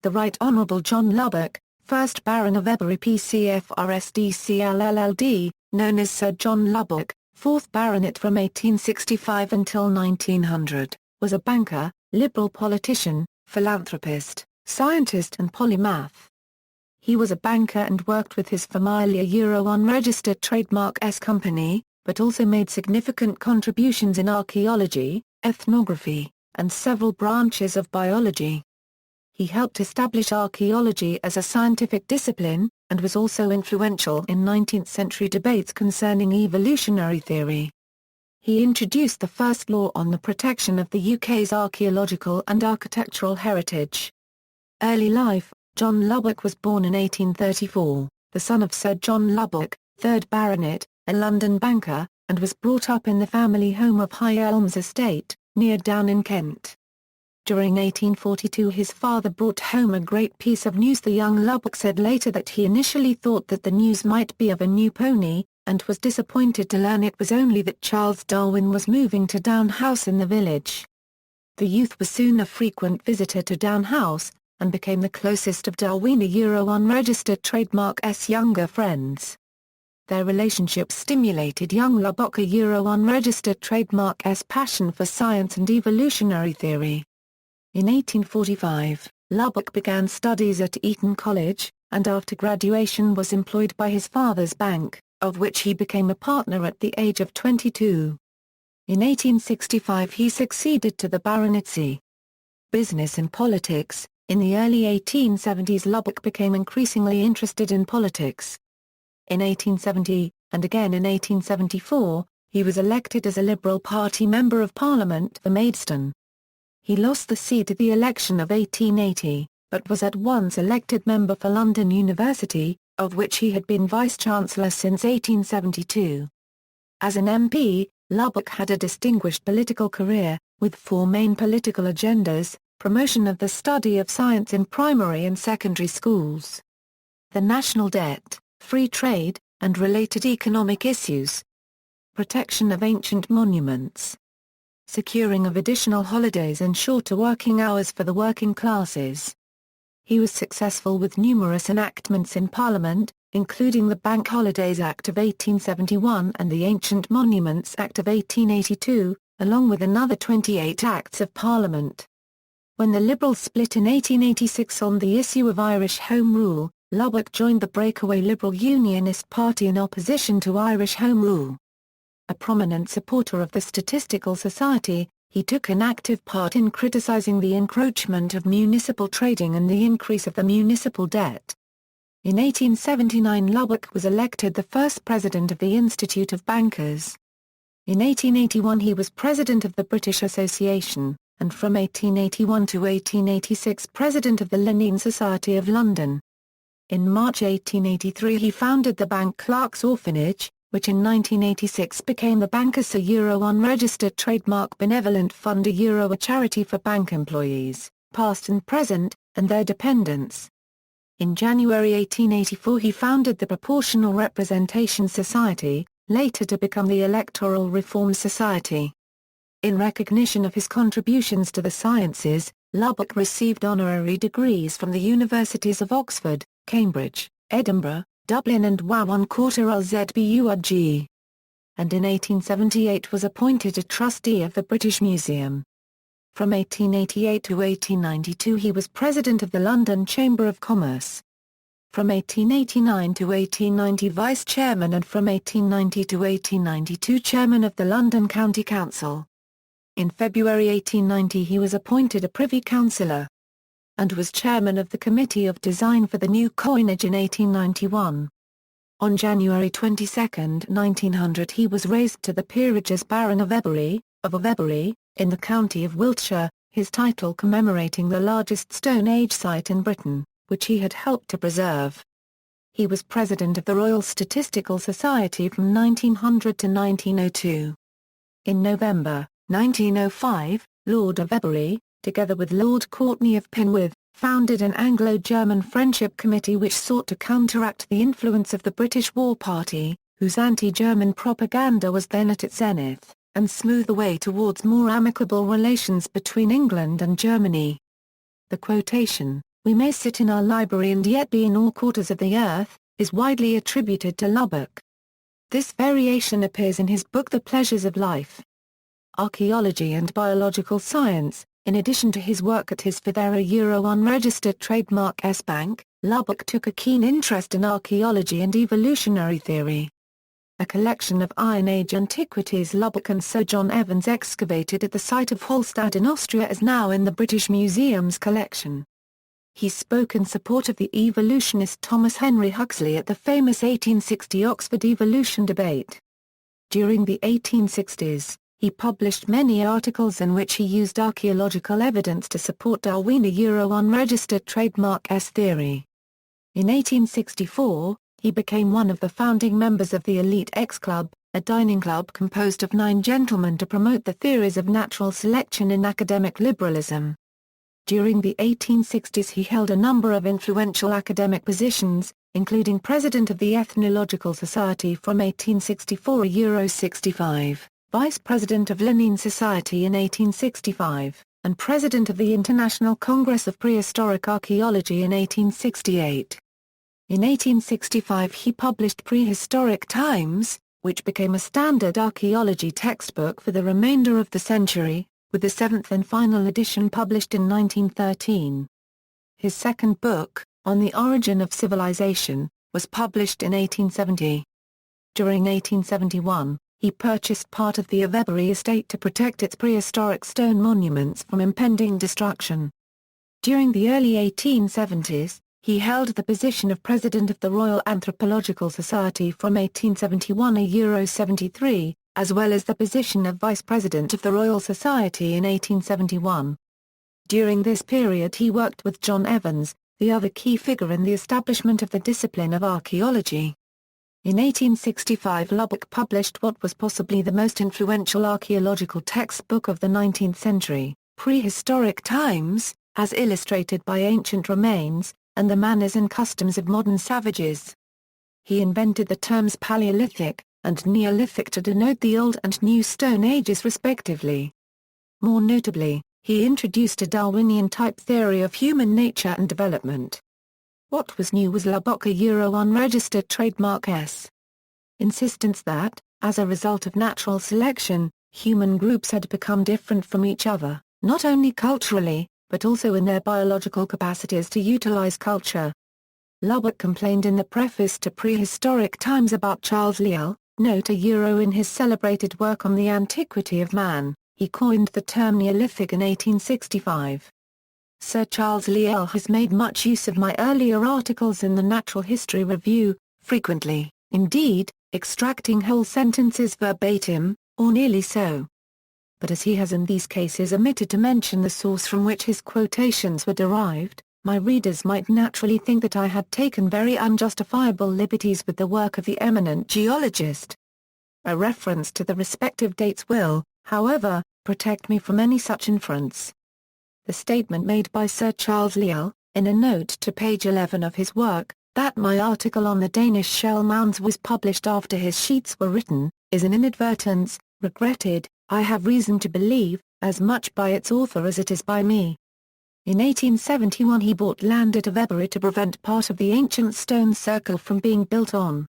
the Right Honourable John Lubbock, 1st Baron of Avebury PCFRSDCLLLD, known as Sir John Lubbock, 4th Baronet from 1865 until 1900, was a banker, Liberal politician, philanthropist, scientist and polymath. He was a banker and worked with his family a unregistered trademark S company, but also made significant contributions in archaeology, ethnography, and several branches of biology. He helped establish archaeology as a scientific discipline, and was also influential in 19th-century debates concerning evolutionary theory. He introduced the first law on the protection of the UK's archaeological and architectural heritage. Early life: John Lubbock was born in 1834, the son of Sir John Lubbock, 3rd Baronet, a London banker, and was brought up in the family home of High Elms Estate, near Down in Kent. During 1842 his father brought home a great piece of news. The young Lubbock said later that he initially thought that the news might be of a new pony, and was disappointed to learn it was only that Charles Darwin was moving to Down House in the village. The youth was soon a frequent visitor to Down House, and became the closest of Darwin unregistered trademark S younger friends. Their relationship stimulated young Lubbock unregistered trademark S passion for science and evolutionary theory. In 1845, Lubbock began studies at Eton College, and after graduation was employed by his father's bank, of which he became a partner at the age of 22. In 1865 he succeeded to the baronetcy. Business and politics: in the early 1870s Lubbock became increasingly interested in politics. In 1870, and again in 1874, he was elected as a Liberal Party Member of Parliament for Maidstone. He lost the seat at the election of 1880, but was at once elected member for London University, of which he had been Vice-Chancellor since 1872. As an MP, Lubbock had a distinguished political career, with 4 main political agendas: promotion of the study of science in primary and secondary schools, the national debt, free trade, and related economic issues, protection of ancient monuments, securing of additional holidays and shorter working hours for the working classes. He was successful with numerous enactments in Parliament, including the Bank Holidays Act of 1871 and the Ancient Monuments Act of 1882, along with another 28 Acts of Parliament. When the Liberals split in 1886 on the issue of Irish Home Rule, Lubbock joined the breakaway Liberal Unionist Party in opposition to Irish Home Rule. A prominent supporter of the Statistical Society, he took an active part in criticising the encroachment of municipal trading and the increase of the municipal debt. In 1879 Lubbock was elected the first president of the Institute of Bankers. In 1881 he was president of the British Association, and from 1881 to 1886 president of the Linnean Society of London. In March 1883 he founded the Bank Clerks' Orphanage, which in 1986 became the Bankers unregistered trademark benevolent fund, a charity for bank employees, past and present, and their dependents. In January 1884 he founded the Proportional Representation Society, later to become the Electoral Reform Society. In recognition of his contributions to the sciences, Lubbock received honorary degrees from the Universities of Oxford, Cambridge, Edinburgh, Dublin and Zburg, and in 1878 was appointed a trustee of the British Museum. From 1888 to 1892 he was president of the London Chamber of Commerce. From 1889 to 1890 vice-chairman, and from 1890 to 1892 chairman of the London County Council. In February 1890 he was appointed a Privy Councillor, and was chairman of the Committee of Design for the new coinage in 1891. On January 22, 1900 he was raised to the peerage as Baron of Avebury, in the county of Wiltshire, his title commemorating the largest Stone Age site in Britain, which he had helped to preserve. He was president of the Royal Statistical Society from 1900 to 1902. In November 1905, Lord of Avebury, together with Lord Courtney of Penwith, founded an Anglo-German Friendship Committee which sought to counteract the influence of the British War Party, whose anti-German propaganda was then at its zenith, and smooth the way towards more amicable relations between England and Germany. The quotation, "We may sit in our library and yet be in all quarters of the earth," is widely attributed to Lubbock. This variation appears in his book The Pleasures of Life. Archaeology and Biological Science. In addition to his work at his Fithera Euro unregistered trademark S-Bank, Lubbock took a keen interest in archaeology and evolutionary theory. A collection of Iron Age antiquities Lubbock and Sir John Evans excavated at the site of Hallstatt in Austria is now in the British Museum's collection. He spoke in support of the evolutionist Thomas Henry Huxley at the famous 1860 Oxford evolution debate. During the 1860s, he published many articles in which he used archaeological evidence to support Darwinian Euro unregistered trademark S theory. In 1864, he became one of the founding members of the Elite X Club, a dining club composed of 9 gentlemen to promote the theories of natural selection in academic liberalism. During the 1860s he held a number of influential academic positions, including president of the Ethnological Society from 1864 to Euro 65. Vice President of Linnean Society in 1865, and President of the International Congress of Prehistoric Archaeology in 1868. In 1865 he published Prehistoric Times, which became a standard archaeology textbook for the remainder of the century, with the 7th and final edition published in 1913. His second book, On the Origin of Civilization, was published in 1870. During 1871, he purchased part of the Avebury estate to protect its prehistoric stone monuments from impending destruction. During the early 1870s, he held the position of President of the Royal Anthropological Society from 1871 to Euro 73, as well as the position of Vice President of the Royal Society in 1871. During this period he worked with John Evans, the other key figure in the establishment of the discipline of archaeology. In 1865 Lubbock published what was possibly the most influential archaeological textbook of the 19th century, Prehistoric Times, as illustrated by ancient remains, and the manners and customs of modern savages. He invented the terms Paleolithic and Neolithic to denote the Old and New Stone Ages respectively. More notably, he introduced a Darwinian-type theory of human nature and development. What was new was Lubbock Euro unregistered trademark S. Insistence that, as a result of natural selection, human groups had become different from each other, not only culturally, but also in their biological capacities to utilize culture. Lubbock complained in the preface to Prehistoric Times about Charles Lyell, note a Euro in his celebrated work on the antiquity of man. He coined the term Neolithic in 1865. Sir Charles Lyell has made much use of my earlier articles in the Natural History Review, frequently, indeed, extracting whole sentences verbatim, or nearly so. But as he has in these cases omitted to mention the source from which his quotations were derived, my readers might naturally think that I had taken very unjustifiable liberties with the work of the eminent geologist. A reference to the respective dates will, however, protect me from any such inference. The statement made by Sir Charles Lyell, in a note to page 11 of his work, that my article on the Danish shell mounds was published after his sheets were written, is an inadvertence, regretted, I have reason to believe, as much by its author as it is by me. In 1871 he bought land at Avebury to prevent part of the ancient stone circle from being built on.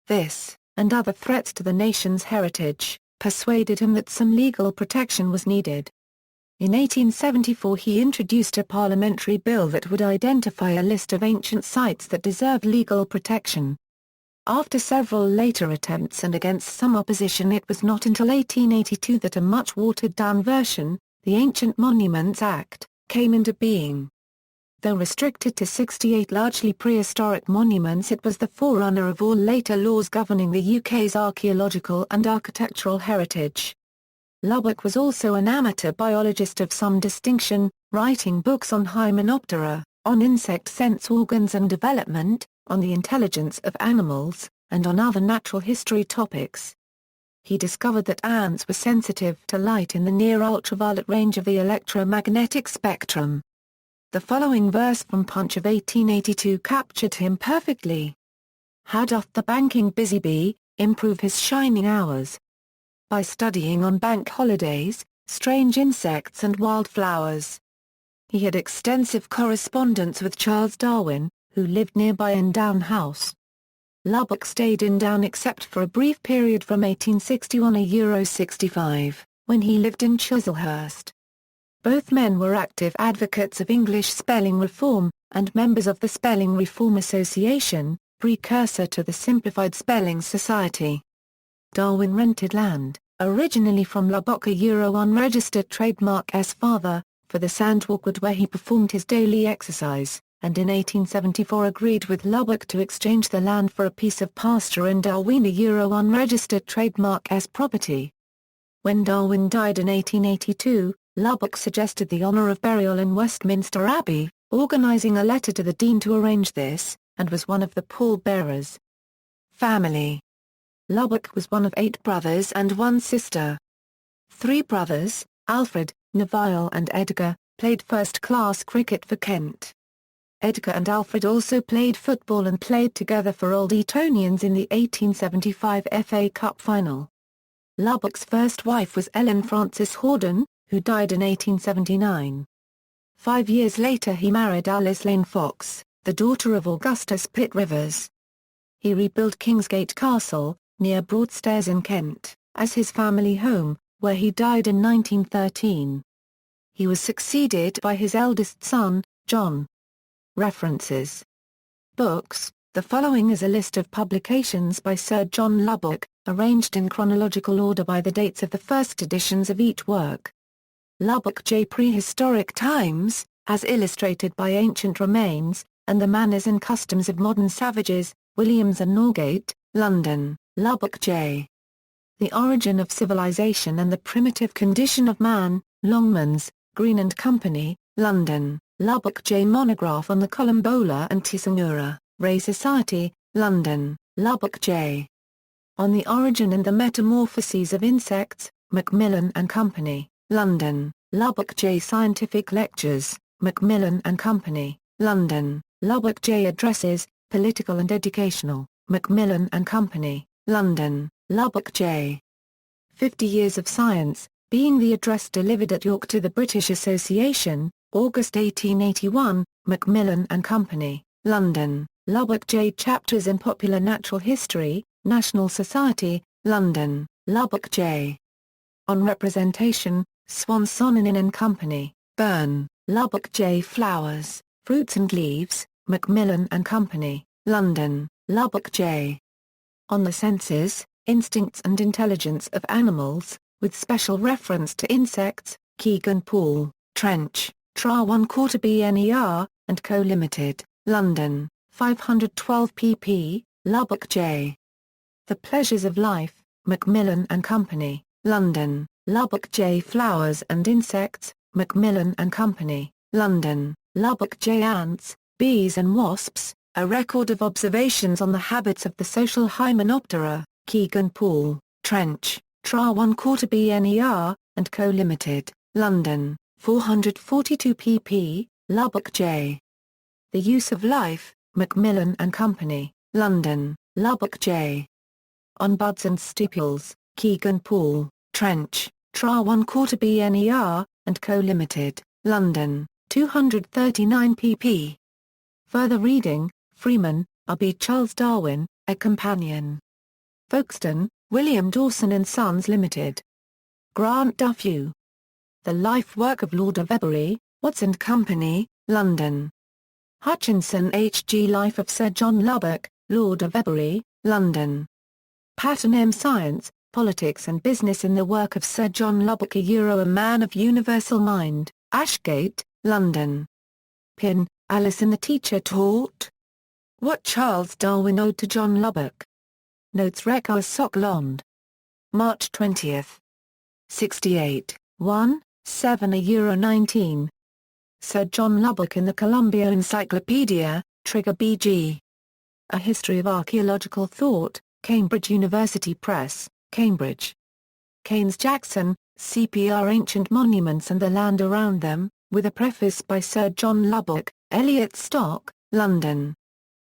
This, and other threats to the nation's heritage, persuaded him that some legal protection was needed. In 1874 he introduced a parliamentary bill that would identify a list of ancient sites that deserved legal protection. After several later attempts and against some opposition it was not until 1882 that a much watered-down version, the Ancient Monuments Act, came into being. Though restricted to 68 largely prehistoric monuments, it was the forerunner of all later laws governing the UK's archaeological and architectural heritage. Lubbock was also an amateur biologist of some distinction, writing books on Hymenoptera, on insect sense organs and development, on the intelligence of animals, and on other natural history topics. He discovered that ants were sensitive to light in the near-ultraviolet range of the electromagnetic spectrum. The following verse from Punch of 1882 captured him perfectly. How doth the banking busy bee improve his shining hours? By studying on bank holidays, strange insects and wild flowers. He had extensive correspondence with Charles Darwin, who lived nearby in Down House. Lubbock stayed in Down except for a brief period from 1861–65, when he lived in Chislehurst. Both men were active advocates of English spelling reform, and members of the Spelling Reform Association, precursor to the Simplified Spelling Society. Darwin rented land, originally from Lubbock, a unregistered trademark's father, for the Sandwalkwood where he performed his daily exercise, and in 1874 agreed with Lubbock to exchange the land for a piece of pasture in Darwin, a unregistered trademark's property. When Darwin died in 1882, Lubbock suggested the honour of burial in Westminster Abbey, organising a letter to the Dean to arrange this, and was one of the pallbearers. Family. Lubbock was one of 8 brothers and 1 sister. 3 brothers, Alfred, Neville and Edgar, played first-class cricket for Kent. Edgar and Alfred also played football and played together for Old Etonians in the 1875 FA Cup final. Lubbock's first wife was Ellen Frances Horden, who died in 1879. 5 years later he married Alice Lane Fox, the daughter of Augustus Pitt Rivers. He rebuilt Kingsgate Castle, near Broadstairs in Kent, as his family home, where he died in 1913. He was succeeded by his eldest son, John. References. Books. The following is a list of publications by Sir John Lubbock, arranged in chronological order by the dates of the first editions of each work. Lubbock J. Prehistoric Times, as illustrated by Ancient Remains, and the Manners and Customs of Modern Savages, Williams and Norgate, London, Lubbock J. The Origin of Civilization and the Primitive Condition of Man, Longmans, Green and Company, London, Lubbock J. Monograph on the Columbola and Tissanura, Ray Society, London, Lubbock J. On the Origin and the Metamorphoses of Insects, Macmillan and Company, London, Lubbock J. Scientific Lectures, Macmillan and Company, London, Lubbock J. Addresses, Political and Educational, Macmillan and Company, London, Lubbock J. 50 Years of Science, being the address delivered at York to the British Association, August 1881, Macmillan and Company, London, Lubbock J. Chapters in Popular Natural History, National Society, London, Lubbock J. On Representation, Swansonen and Company, Bern, Lubbock J. Flowers, Fruits and Leaves, Macmillan and Company, London, Lubbock J. On the Senses, Instincts and Intelligence of Animals, with special reference to insects, Kegan Paul, Trench, Tra 1/4 BNER, and Co. Limited, London, 512 pp. Lubbock J. The Pleasures of Life, Macmillan and Company, London, Lubbock J. Flowers and Insects, Macmillan and Company, London, Lubbock J. Ants, Bees and Wasps, a record of observations on the habits of the social Hymenoptera, Kegan Paul, Trench, Tra 1/4 BNER, and Co. Limited, London, 442 pp. Lubbock J. The Use of Life, Macmillan and Company, London, Lubbock J. On Buds and Stipules, Kegan Paul, Trench, Tra 1/4 BNER, and Co. Limited, London, 239 pp. Further reading, Freeman, R.B. Charles Darwin, A Companion. Folkestone, William Dawson and Sons Limited. Grant Dufew. The Life Work of Lord Avebury, Watts and Company, London. Hutchinson H. G. Life of Sir John Lubbock, Lord Avebury, London. Patton M. Science, Politics and Business in the Work of Sir John Lubbock, a Man of Universal Mind, Ashgate, London. Pin, Alice and the Teacher Taught. What Charles Darwin Owed to John Lubbock. Notes Rec aux Soclond. March 20. 68, 1, 7 €19. Sir John Lubbock in the Columbia Encyclopedia, Trigger B.G. A History of Archaeological Thought, Cambridge University Press, Cambridge. Keynes-Jackson, CPR Ancient Monuments and the Land Around Them, with a preface by Sir John Lubbock, Elliot Stock, London.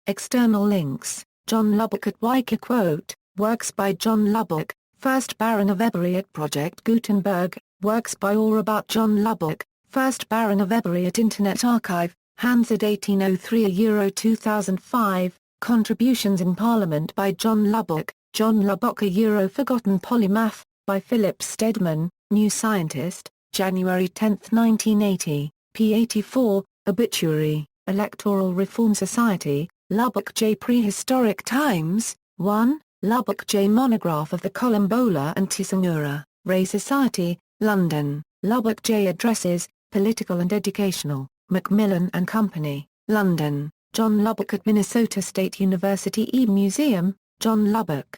External links, John Lubbock at Wyke. Quote, Works by John Lubbock, 1st Baron of Avebury at Project Gutenberg, Works by or about John Lubbock, 1st Baron of Avebury at Internet Archive, Hansard 1803 Euro 2005, Contributions in Parliament by John Lubbock, John Lubbock Euro Forgotten Polymath, by Philip Stedman, New Scientist, January 10, 1980, p. 84, Obituary, Electoral Reform Society, Lubbock J. Prehistoric Times, 1, Lubbock J. Monograph of the Columbola and Tissanura, Ray Society, London, Lubbock J. Addresses, Political and Educational, Macmillan and Company, London, John Lubbock at Minnesota State University E-Museum, John Lubbock.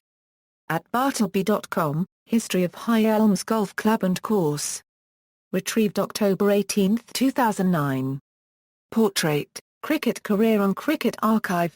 At Bartleby.com, History of High Elms Golf Club and Course. Retrieved October 18, 2009. Portrait, Cricket Career on Cricket Archive.